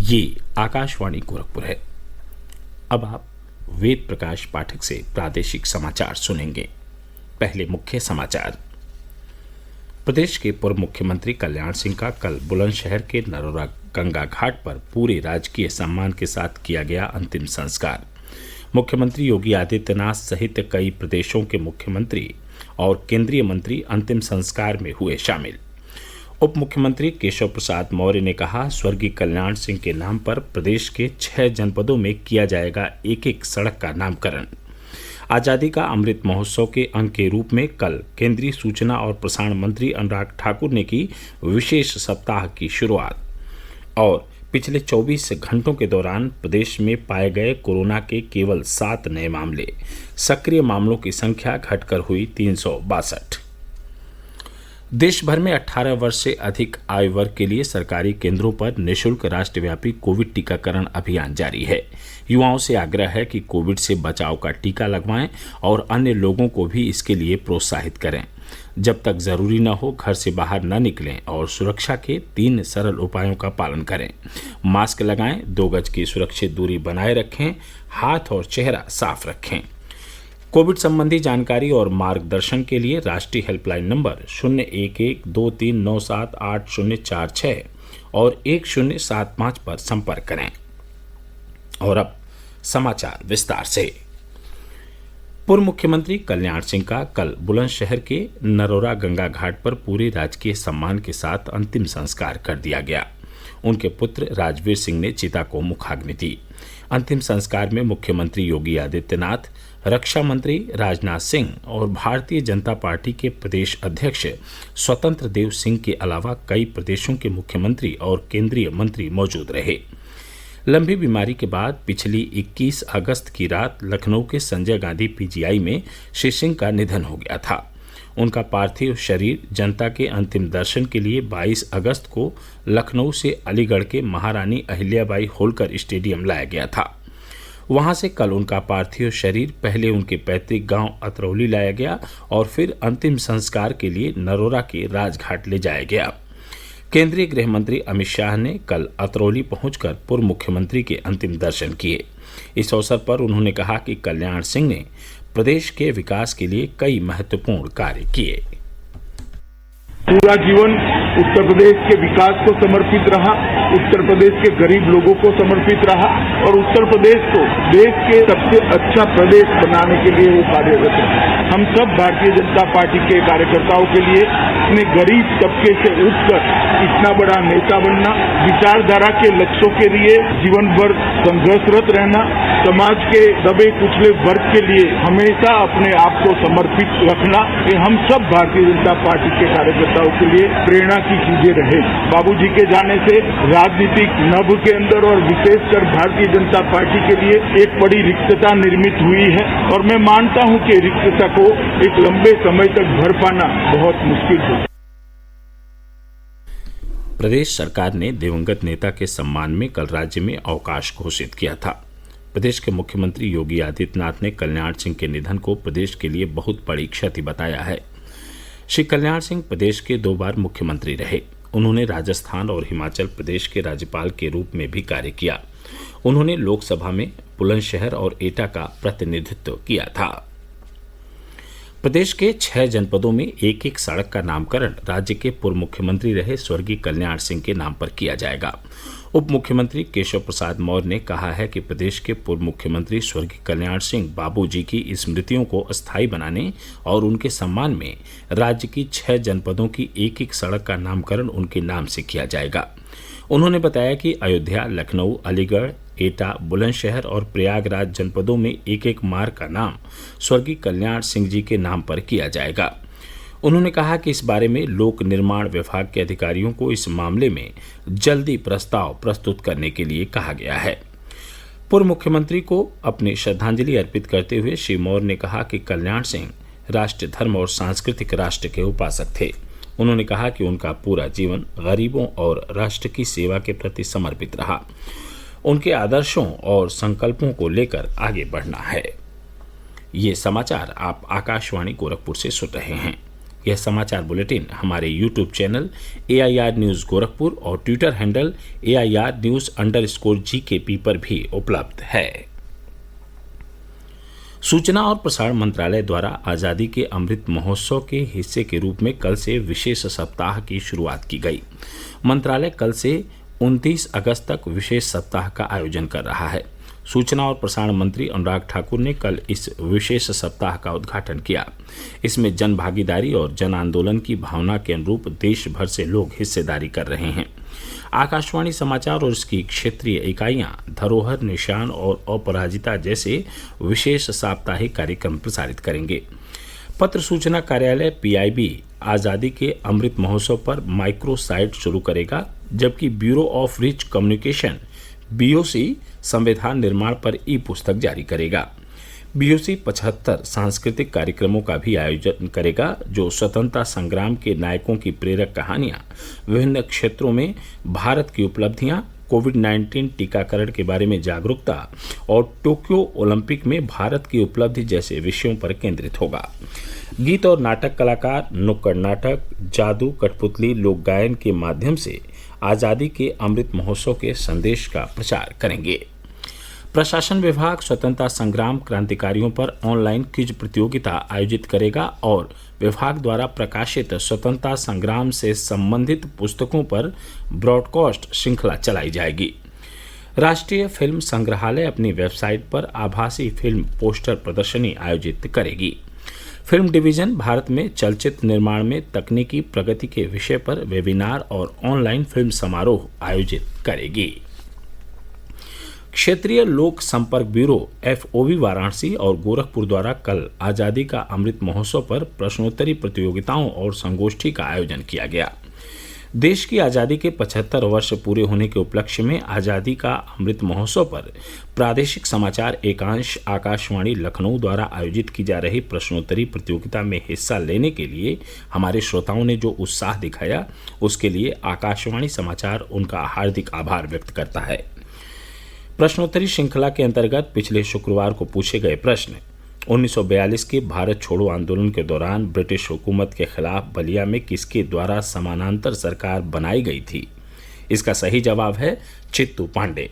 ये आकाशवाणी गोरखपुर है। अब आप वेद प्रकाश पाठक से प्रादेशिक समाचार सुनेंगे। पहले मुख्य समाचार। प्रदेश के पूर्व मुख्यमंत्री कल्याण सिंह का कल बुलंदशहर के नरोरा गंगा घाट पर पूरे राजकीय सम्मान के साथ किया गया अंतिम संस्कार। मुख्यमंत्री योगी आदित्यनाथ सहित कई प्रदेशों के मुख्यमंत्री और केंद्रीय मंत्री अंतिम संस्कार में हुए शामिल। उप मुख्यमंत्री केशव प्रसाद मौर्य ने कहा, स्वर्गीय कल्याण सिंह के नाम पर प्रदेश के 6 जनपदों में किया जाएगा एक एक सड़क का नामकरण। आजादी का अमृत महोत्सव के अंग के रूप में कल केंद्रीय सूचना और प्रसारण मंत्री अनुराग ठाकुर ने की विशेष सप्ताह की शुरुआत। और पिछले 24 घंटों के दौरान प्रदेश में पाए गए कोरोना के केवल 7 नए मामले। सक्रिय मामलों की संख्या घटकर हुई 362। देश भर में 18 वर्ष से अधिक आयु वर्ग के लिए सरकारी केंद्रों पर निःशुल्क राष्ट्रव्यापी कोविड टीकाकरण अभियान जारी है। युवाओं से आग्रह है कि कोविड से बचाव का टीका लगवाएं और अन्य लोगों को भी इसके लिए प्रोत्साहित करें। जब तक जरूरी न हो घर से बाहर न निकलें और सुरक्षा के 3 सरल उपायों का पालन करें। मास्क लगाएं, 2 गज की सुरक्षित दूरी बनाए रखें, हाथ और चेहरा साफ रखें। कोविड संबंधी जानकारी और मार्गदर्शन के लिए राष्ट्रीय हेल्पलाइन नंबर 011-2397-8046 और 1075 पर संपर्क करें। और अब समाचार विस्तार से। पूर्व मुख्यमंत्री कल्याण सिंह का कल बुलंदशहर के नरोरा गंगा घाट पर पूरे राजकीय सम्मान के साथ अंतिम संस्कार कर दिया गया। उनके पुत्र राजवीर सिंह ने चिता को मुखाग्नि दी। अंतिम संस्कार में मुख्यमंत्री योगी आदित्यनाथ, रक्षा मंत्री राजनाथ सिंह और भारतीय जनता पार्टी के प्रदेश अध्यक्ष स्वतंत्र देव सिंह के अलावा कई प्रदेशों के मुख्यमंत्री और केंद्रीय मंत्री मौजूद रहे। लंबी बीमारी के बाद पिछली 21 अगस्त की रात लखनऊ के संजय गांधी पीजीआई में श्री सिंह का निधन हो गया था। उनका पार्थिव शरीर जनता के अंतिम दर्शन के लिए 22 अगस्त को लखनऊ से अलीगढ़ के महारानी अहिल्याबाई होलकर स्टेडियम लाया गया था। वहां से कल उनका पार्थिव शरीर पहले उनके पैतृक गांव अतरौली लाया गया और फिर अंतिम संस्कार के लिए नरोरा के राजघाट ले जाया गया। केंद्रीय गृह मंत्री अमित शाह ने कल अतरौली पहुंचकर पूर्व मुख्यमंत्री के अंतिम दर्शन किए। इस अवसर पर उन्होंने कहा कि कल्याण सिंह ने प्रदेश के विकास के लिए कई महत्वपूर्ण कार्य किए। पूरा जीवन उत्तर प्रदेश के विकास को समर्पित रहा, उत्तर प्रदेश के गरीब लोगों को समर्पित रहा और उत्तर प्रदेश को देश के सबसे अच्छा प्रदेश बनाने के लिए वो कार्यरत रहा। हम सब भारतीय जनता पार्टी के कार्यकर्ताओं के लिए अपने गरीब तबके से उठकर इतना बड़ा नेता बनना, विचारधारा के लक्ष्यों के लिए जीवन भर संघर्षरत रहना, समाज के दबे कुचले वर्ग के लिए हमेशा अपने आप को समर्पित रखना, ये हम सब भारतीय जनता पार्टी के कार्यकर्ताओं के लिए प्रेरणा की चीजें रहे। बाबूजी के जाने से राजनीतिक नभ के अंदर और विशेषकर भारतीय जनता पार्टी के लिए एक बड़ी रिक्तता निर्मित हुई है और मैं मानता हूं कि रिक्तता को एक लंबे समय तक भर पाना बहुत मुश्किल है। प्रदेश सरकार ने दिवंगत नेता के सम्मान में कल राज्य में अवकाश घोषित किया था। प्रदेश के मुख्यमंत्री योगी आदित्यनाथ ने कल्याण सिंह के निधन को प्रदेश के लिए बहुत बड़ी क्षति बताया है। श्री कल्याण सिंह प्रदेश के 2 बार मुख्यमंत्री रहे। उन्होंने राजस्थान और हिमाचल प्रदेश के राज्यपाल के रूप में भी कार्य किया। उन्होंने लोकसभा में बुलंदशहर और एटा का प्रतिनिधित्व किया था। प्रदेश के 6 जनपदों में एक एक सड़क का नामकरण राज्य के पूर्व मुख्यमंत्री रहे स्वर्गीय कल्याण सिंह के नाम पर किया जाएगा। उप मुख्यमंत्री केशव प्रसाद मौर्य ने कहा है कि प्रदेश के पूर्व मुख्यमंत्री स्वर्गीय कल्याण सिंह बाबूजी की स्मृतियों को अस्थायी बनाने और उनके सम्मान में राज्य की 6 जनपदों की एक एक सड़क का नामकरण उनके नाम से किया जाएगा। उन्होंने बताया कि अयोध्या, लखनऊ, अलीगढ़, एटा, बुलंदशहर और प्रयागराज जनपदों में एक एक मार्ग का नाम स्वर्गीय कल्याण सिंह जी के नाम पर किया जाएगा। उन्होंने कहा कि इस बारे में लोक निर्माण विभाग के अधिकारियों को इस मामले में जल्दी प्रस्ताव प्रस्तुत करने के लिए कहा गया है। पूर्व मुख्यमंत्री को अपनी श्रद्धांजलि अर्पित करते हुए श्री मौर्य ने कहा कि कल्याण सिंह राष्ट्र, धर्म और सांस्कृतिक राष्ट्र के उपासक थे। उन्होंने कहा कि उनका पूरा जीवन गरीबों और राष्ट्र की सेवा के प्रति समर्पित रहा। उनके आदर्शों और संकल्पों को लेकर आगे बढ़ना है। ये समाचार आप आकाशवाणी गोरखपुर से सुन रहे हैं। यह समाचार बुलेटिन हमारे YouTube channel AIR news Gorakhpur और ट्विटर हैंडल AIR न्यूज़_GKP पर भी उपलब्ध है। सूचना और प्रसारण मंत्रालय द्वारा आज़ादी के अमृत महोत्सव के हिस्से के रूप में कल से विशेष सप्ताह की शुरुआत की गई। मंत्रालय कल से 29 अगस्त तक विशेष सप्ताह का आयोजन कर रहा है। सूचना और प्रसारण मंत्री अनुराग ठाकुर ने कल इस विशेष सप्ताह का उद्घाटन किया। इसमें जन भागीदारी और जन आंदोलन की भावना के अनुरूप देश भर से लोग हिस्सेदारी कर रहे हैं। आकाशवाणी समाचार और इसकी क्षेत्रीय इकाइयां धरोहर, निशान और अपराजिता जैसे विशेष साप्ताहिक कार्यक्रम प्रसारित करेंगे। पत्र सूचना कार्यालय PIB आज़ादी के अमृत महोत्सव पर माइक्रो साइट शुरू करेगा, जबकि bureau of rich communication BOC संविधान निर्माण पर पुस्तक जारी करेगा। BOC 75 सांस्कृतिक कार्यक्रमों का भी आयोजन करेगा, जो स्वतंत्रता संग्राम के नायकों की प्रेरक कहानियां, विभिन्न क्षेत्रों में भारत की उपलब्धियां, कोविड-19 टीकाकरण के बारे में जागरूकता और टोक्यो ओलंपिक में भारत की उपलब्धि जैसे विषयों पर केंद्रित होगा। गीत और नाटक कलाकार नुक्कड़ नाटक, जादू, कठपुतली, लोक गायन के माध्यम से आज़ादी के अमृत महोत्सव के संदेश का प्रचार करेंगे। प्रशासन विभाग स्वतंत्रता संग्राम क्रांतिकारियों पर ऑनलाइन क्विज प्रतियोगिता आयोजित करेगा और विभाग द्वारा प्रकाशित स्वतंत्रता संग्राम से संबंधित पुस्तकों पर ब्रॉडकास्ट श्रृंखला चलाई जाएगी। राष्ट्रीय फिल्म संग्रहालय अपनी वेबसाइट पर आभासी फिल्म पोस्टर प्रदर्शनी आयोजित करेगी। फिल्म डिवीजन भारत में चलचित्र निर्माण में तकनीकी प्रगति के विषय पर वेबिनार और ऑनलाइन फिल्म समारोह आयोजित करेगी। क्षेत्रीय लोक संपर्क ब्यूरो FOB वाराणसी और गोरखपुर द्वारा कल आज़ादी का अमृत महोत्सव पर प्रश्नोत्तरी प्रतियोगिताओं और संगोष्ठी का आयोजन किया गया। देश की आज़ादी के 75 वर्ष पूरे होने के उपलक्ष्य में आज़ादी का अमृत महोत्सव पर प्रादेशिक समाचार एकांश आकाशवाणी लखनऊ द्वारा आयोजित की जा रही प्रश्नोत्तरी प्रतियोगिता में हिस्सा लेने के लिए हमारे श्रोताओं ने जो उत्साह दिखाया, उसके लिए आकाशवाणी समाचार उनका हार्दिक आभार व्यक्त करता है। प्रश्नोत्तरी श्रृंखला के अंतर्गत पिछले शुक्रवार को पूछे गए प्रश्न 1942 के भारत छोड़ो आंदोलन के दौरान ब्रिटिश हुकूमत के खिलाफ बलिया में किसके द्वारा समानांतर सरकार बनाई गई थी? इसका सही जवाब है चित्तू पांडे।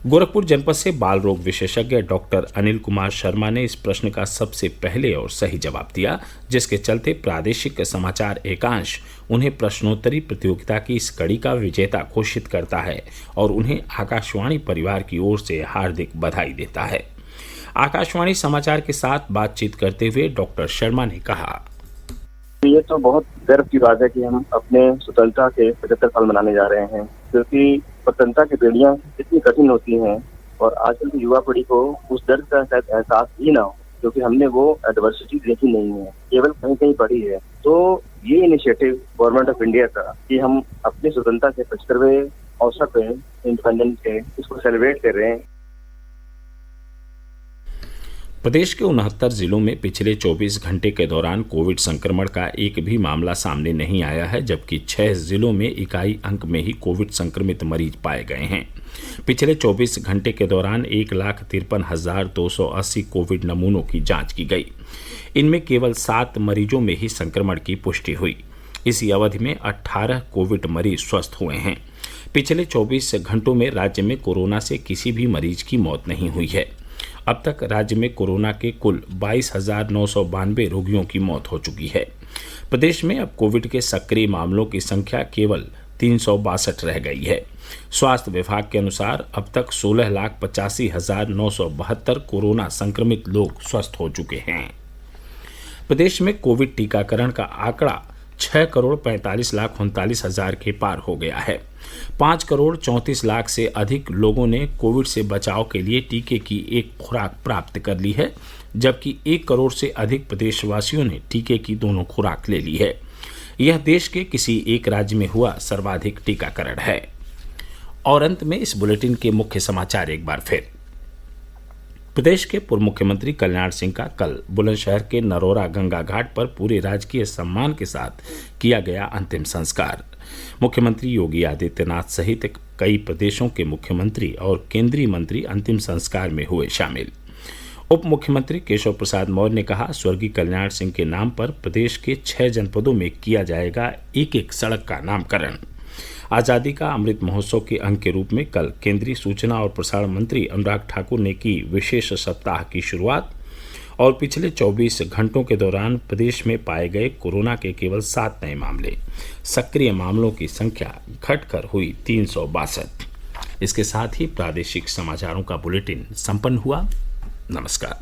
गोरखपुर जनपद से बाल रोग विशेषज्ञ डॉक्टर अनिल कुमार शर्मा ने इस प्रश्न का सबसे पहले और सही जवाब दिया, जिसके चलते प्रादेशिक समाचार एकांश उन्हें प्रश्नोत्तरी प्रतियोगिता की इस कड़ी का विजेता घोषित करता है और उन्हें आकाशवाणी परिवार की ओर से हार्दिक बधाई देता है। आकाशवाणी समाचार के साथ बातचीत करते हुए डॉक्टर शर्मा ने कहा, ये तो बहुत गर्व की बात है कि हम अपने स्वतंत्रता के 75 साल मनाने जा रहे हैं, क्योंकि स्वतंत्रता की बेड़ियां इतनी कठिन होती हैं और आजकल की युवा पीढ़ी को उस दर्द का शायद एहसास ही ना हो, क्योंकि हमने वो एडवर्सिटी देखी नहीं है, केवल कहीं कहीं पढ़ी है। तो ये इनिशिएटिव गवर्नमेंट ऑफ इंडिया का कि हम अपनी स्वतंत्रता के 75वें अवसर पे इंडिपेंडेंस के इसको सेलिब्रेट कर रहे हैं। प्रदेश के 69 जिलों में पिछले 24 घंटे के दौरान कोविड संक्रमण का एक भी मामला सामने नहीं आया है, जबकि 6 जिलों में इकाई अंक में ही कोविड संक्रमित मरीज पाए गए हैं। पिछले 24 घंटे के दौरान 1,53,280 कोविड नमूनों की जांच की गई। इनमें केवल 7 मरीजों में ही संक्रमण की पुष्टि हुई। इसी अवधि में 18 कोविड मरीज स्वस्थ हुए हैं। पिछले 24 घंटों में राज्य में कोरोना से किसी भी मरीज की मौत नहीं हुई है। अब तक राज्य में कोरोना के कुल 22,992 रोगियों की मौत हो चुकी है। प्रदेश में अब कोविड के सक्रिय मामलों की संख्या केवल 362 रह गई है। स्वास्थ्य विभाग के अनुसार अब तक 16,85,972 कोरोना संक्रमित लोग स्वस्थ हो चुके हैं। प्रदेश में कोविड टीकाकरण का आंकड़ा 6,45,39,000 के पार हो गया है। 5,34,00,000 से अधिक लोगों ने कोविड से बचाव के लिए टीके की एक खुराक प्राप्त कर ली है, जबकि 1 करोड़ से अधिक प्रदेशवासियों ने टीके की दोनों खुराक ले ली है। यह देश के किसी एक राज्य में हुआ सर्वाधिक टीकाकरण है। और अंत में इस बुलेटिन के मुख्य समाचार एक बार फिर। प्रदेश के पूर्व मुख्यमंत्री कल्याण सिंह का कल बुलंदशहर के नरौरा गंगा घाट पर पूरे राजकीय सम्मान के साथ किया गया अंतिम संस्कार। मुख्यमंत्री योगी आदित्यनाथ सहित कई प्रदेशों के मुख्यमंत्री और केंद्रीय मंत्री अंतिम संस्कार में हुए शामिल। उप मुख्यमंत्री केशव प्रसाद मौर्य ने कहा, स्वर्गीय कल्याण सिंह के नाम पर प्रदेश के 6 जनपदों में किया जाएगा एक एक सड़क का नामकरण। आज़ादी का अमृत महोत्सव के अंग के रूप में कल केंद्रीय सूचना और प्रसारण मंत्री अनुराग ठाकुर ने की विशेष सप्ताह की शुरुआत। और पिछले 24 घंटों के दौरान प्रदेश में पाए गए कोरोना के केवल 7 नए मामले, सक्रिय मामलों की संख्या घटकर हुई 362। इसके साथ ही प्रादेशिक समाचारों का बुलेटिन संपन्न हुआ। नमस्कार।